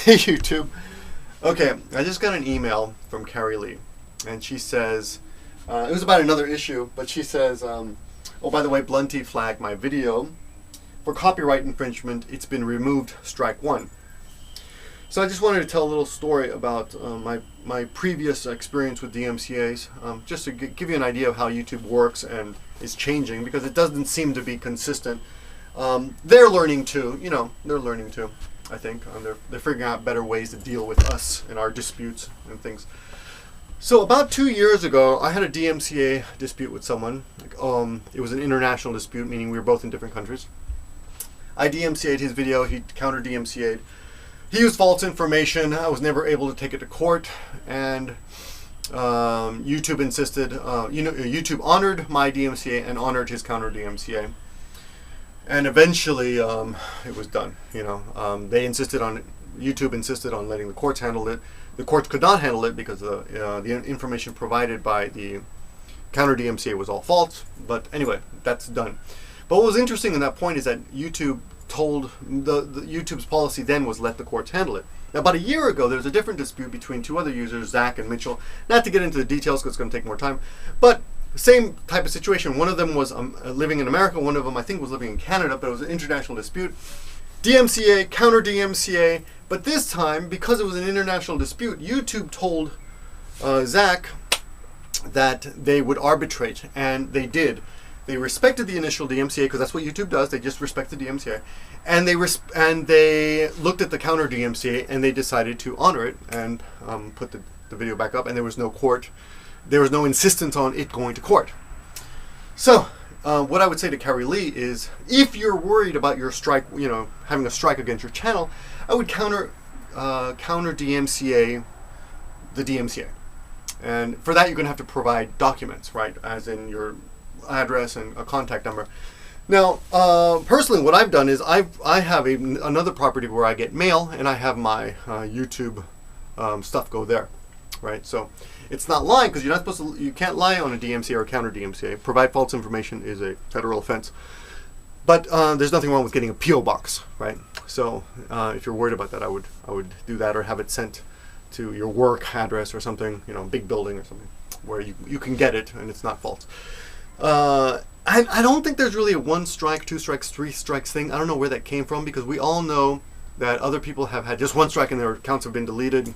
Hey YouTube. Okay, I just got an email from CarrieLee, and she says, it was about another issue, but she says, oh, by the way, Blunty flagged my video for copyright infringement. It's been removed, strike one. So I just wanted to tell a little story about my previous experience with DMCAs, just to give you an idea of how YouTube works and is changing, because it doesn't seem to be consistent. They're learning too, they're learning too, I think. They're figuring out better ways to deal with us and our disputes and things. So about 2 years ago, I had a DMCA dispute with someone. It was an international dispute, meaning we were both in different countries. I DMCA'd his video, he counter DMCA'd. He used false information. I was never able to take it to court, and YouTube insisted, YouTube honored my DMCA and honored his counter DMCA. And eventually, it was done. YouTube insisted on letting the courts handle it. The courts could not handle it because the information provided by the counter DMCA was all false. But anyway, that's done. But what was interesting in that point is that YouTube told YouTube's policy then was let the courts handle it. Now, about a year ago, there was a different dispute between two other users, Zach and Mitchell. Not to get into the details because it's going to take more time, but same type of situation. One of them was living in America. One of them, I think, was living in Canada, but it was an international dispute. DMCA, counter DMCA, but this time, because it was an international dispute, YouTube told Zach that they would arbitrate, and they did. They respected the initial DMCA because that's what YouTube does. They just respect the DMCA, and they looked at the counter DMCA and they decided to honor it and put the video back up. And there was no court. There was no insistence on it going to court. So what I would say to CarrieLee is, if you're worried about your strike, having a strike against your channel, I would counter DMCA the DMCA, and for that you're going to have to provide documents, right? As in your address and a contact number. Now, personally, what I've done is I have another property where I get mail, and I have my YouTube stuff go there, right? So it's not lying, because you're not supposed to. You can't lie on a DMCA or a counter DMCA. Provide false information is a federal offense. But there's nothing wrong with getting a PO box, right? So if you're worried about that, I would do that, or have it sent to your work address or something, big building or something, where you can get it and it's not false. I don't think there's really a 1 strike, 2 strikes, 3 strikes thing. I don't know where that came from, because we all know that other people have had just 1 strike and their accounts have been deleted.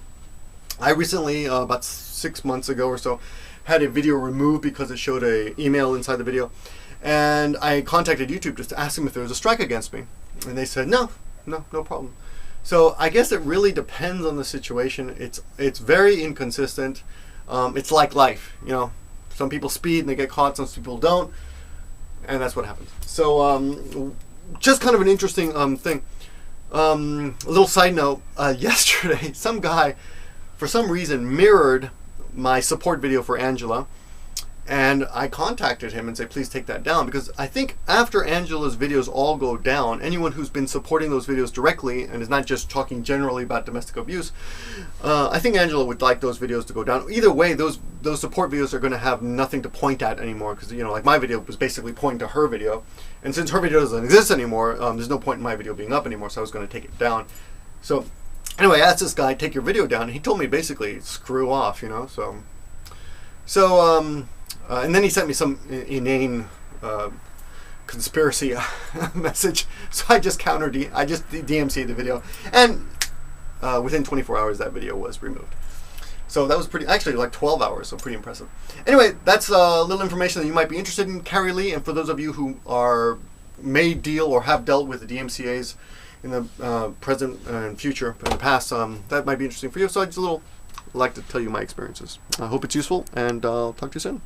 I recently, about 6 months ago or so, had a video removed because it showed an email inside the video. And I contacted YouTube just to ask them if there was a strike against me. And they said, no problem. So I guess it really depends on the situation. It's very inconsistent. It's like life, Some people speed and they get caught, some people don't, and that's what happens. So just kind of an interesting thing. A little side note, yesterday some guy, for some reason, mirrored my support video for Angela, and I contacted him and said, please take that down, because I think after Angela's videos all go down, anyone who's been supporting those videos directly and is not just talking generally about domestic abuse, I think Angela would like those videos to go down. Either way, those support videos are going to have nothing to point at anymore, because like my video was basically pointing to her video, and since her video doesn't exist anymore, there's no point in my video being up anymore, so I was going to take it down. So anyway, I asked this guy, take your video down, and he told me basically screw off, and then he sent me some inane conspiracy message. So I just DMCA'd the video, and within 24 hours that video was removed. So that was actually like 12 hours, so pretty impressive. Anyway, that's a little information that you might be interested in, CarrieLee, and for those of you who may deal or have dealt with the DMCAs in the present and future, in the past, that might be interesting for you. So I just like to tell you my experiences. I hope it's useful, and I'll talk to you soon.